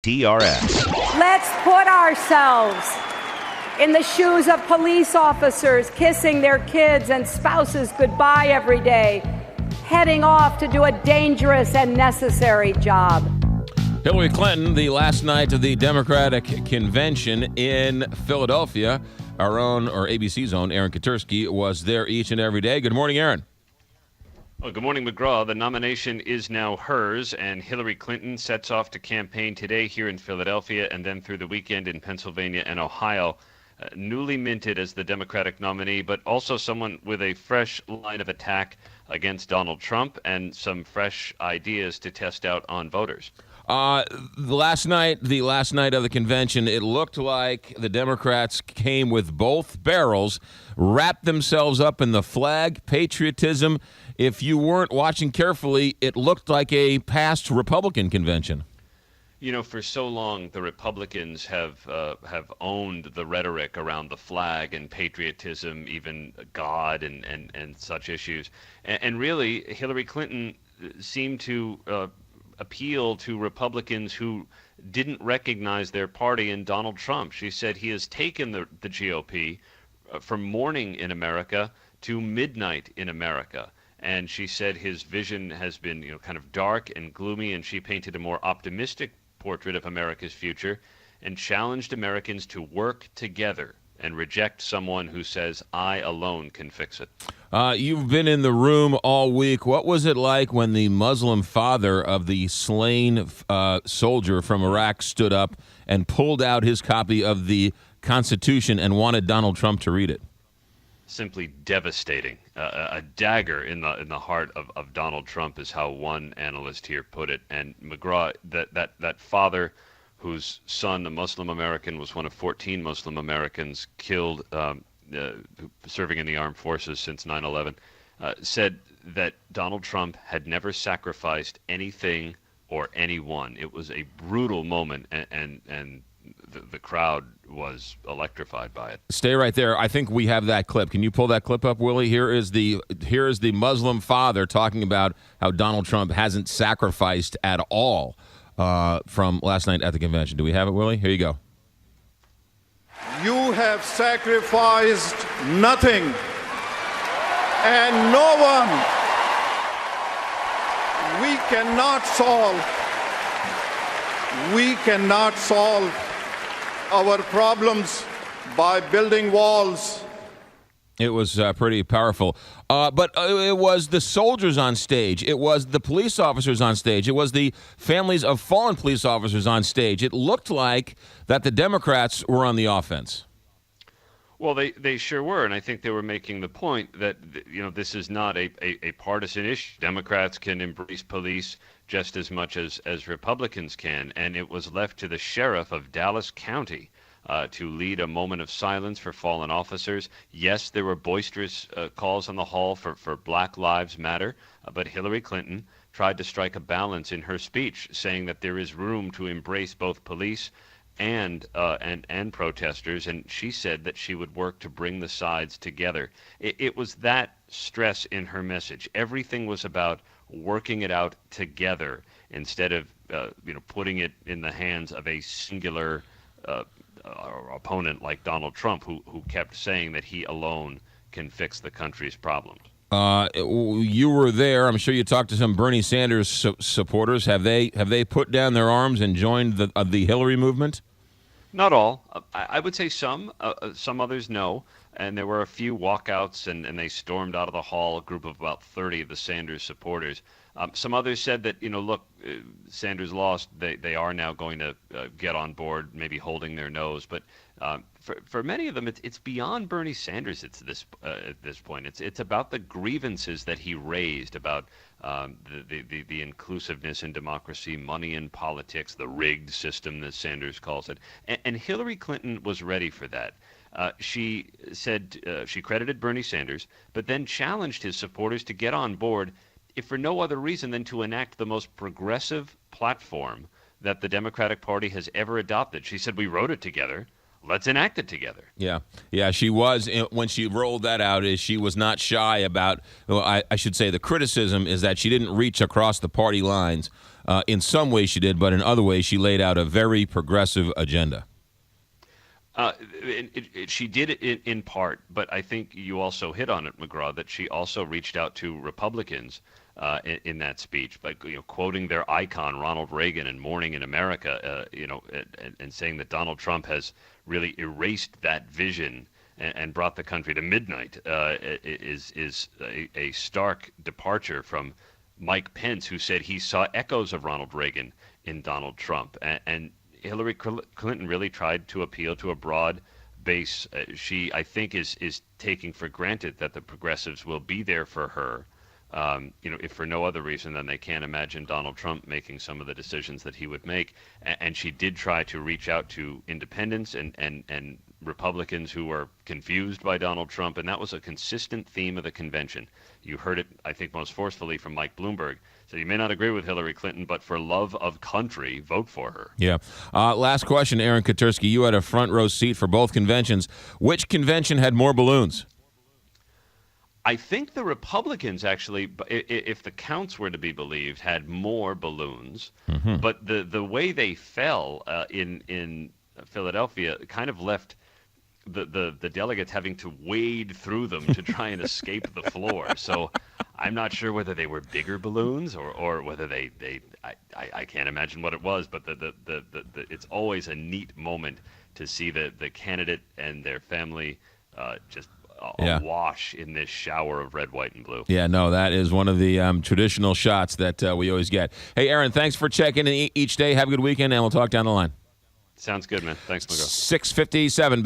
DRS. Let's put ourselves in the shoes of police officers kissing their kids and spouses goodbye every day, heading off to do a dangerous and necessary job. Hillary Clinton, the last night of the Democratic convention in Philadelphia, our own, or ABC's own, Aaron Katersky, was there each and every day. Good morning, Aaron. Well, good morning, McGraw. The nomination is now hers, and Hillary Clinton sets off to campaign today here in Philadelphia and then through the weekend in Pennsylvania and Ohio. Newly minted as the Democratic nominee, but also someone with a fresh line of attack against Donald Trump and some fresh ideas to test out on voters. The last night of the convention, it looked like the Democrats came with both barrels, wrapped themselves up in the flag, patriotism. If you weren't watching carefully, it looked like a past Republican convention. You know, for so long, the Republicans have owned the rhetoric around the flag and patriotism, even God and such issues. And really, Hillary Clinton seemed to appeal to Republicans who didn't recognize their party in Donald Trump. She said he has taken the GOP from morning in America to midnight in America. And she said his vision has been, kind of dark and gloomy, and she painted a more optimistic portrait of America's future and challenged Americans to work together and reject someone who says, I alone can fix it. You've been in the room all week. What was it like when the Muslim father of the slain soldier from Iraq stood up and pulled out his copy of the Constitution and wanted Donald Trump to read it? Simply devastating. A dagger in the heart of Donald Trump is how one analyst here put it. And McGraw, that father whose son, a Muslim American, was one of 14 Muslim Americans killed serving in the armed forces since 9/11, said that Donald Trump had never sacrificed anything or anyone. It was a brutal moment, and the crowd was electrified by it. Stay right there. I think we have that clip. Can you pull that clip up, Willie? Here is the Muslim father talking about how Donald Trump hasn't sacrificed at all from last night at the convention. Do we have it, Willie? Here you go. You have sacrificed nothing and no one. We cannot solve our problems by building walls. It was pretty powerful. But it was the soldiers on stage. It was the police officers on stage. It was the families of fallen police officers on stage. It looked like that the Democrats were on the offense. Well, they sure were, and I think they were making the point that this is not a partisan issue. Democrats can embrace police just as much as Republicans can, and it was left to the sheriff of Dallas County to lead a moment of silence for fallen officers. Yes, there were boisterous calls on the hall for Black Lives Matter, but Hillary Clinton tried to strike a balance in her speech, saying that there is room to embrace both police and protesters, and she said that she would work to bring the sides together. It was that stress in her message. Everything was about working it out together instead of putting it in the hands of a singular opponent like Donald Trump, who kept saying that he alone can fix the country's problems. You were there. I'm sure you talked to some Bernie Sanders supporters. Have they put down their arms and joined the Hillary movement? Not all. I would say some. Some others no. And there were a few walkouts, and they stormed out of the hall, a group of about 30 of the Sanders supporters. Some others said that, look, Sanders lost. They are now going to get on board, maybe holding their nose. But for many of them, it's beyond Bernie Sanders. At this point, it's about the grievances that he raised about the inclusiveness in democracy, money in politics, the rigged system that Sanders calls it. And Hillary Clinton was ready for that. She said she credited Bernie Sanders, but then challenged his supporters to get on board, if for no other reason than to enact the most progressive platform that the Democratic Party has ever adopted. She said, we wrote it together. let's enact it together. Yeah, she was, when she rolled that out, is she was not shy about, well, I should say the criticism is that she didn't reach across the party lines. In some ways she did, but in other ways she laid out a very progressive agenda. She did it in part, but I think you also hit on it, McGraw, that she also reached out to Republicans in that speech by quoting their icon Ronald Reagan and Morning in America, and saying that Donald Trump has really erased that vision and brought the country to midnight is a stark departure from Mike Pence, who said he saw echoes of Ronald Reagan in Donald Trump. And Hillary Clinton really tried to appeal to a broad base. She, I think, is taking for granted that the progressives will be there for her, if for no other reason than they can't imagine Donald Trump making some of the decisions that he would make. And she did try to reach out to independents and Republicans who were confused by Donald Trump, and that was a consistent theme of the convention. You heard it, I think, most forcefully from Mike Bloomberg. So you may not agree with Hillary Clinton, but for love of country, vote for her. Yeah. Last question, Aaron Katersky. You had a front row seat for both conventions. Which convention had more balloons? I think the Republicans actually, if the counts were to be believed, had more balloons. Mm-hmm. But the way they fell in Philadelphia kind of left the delegates having to wade through them to try and escape the floor. So I'm not sure whether they were bigger balloons or whether I can't imagine what it was, but it's always a neat moment to see the candidate and their family just awash in this shower of red, white, and blue. Yeah, no, that is one of the traditional shots that we always get. Hey, Aaron, thanks for checking in each day. Have a good weekend, and we'll talk down the line. Sounds good, man. Thanks, McGraw. 6:57.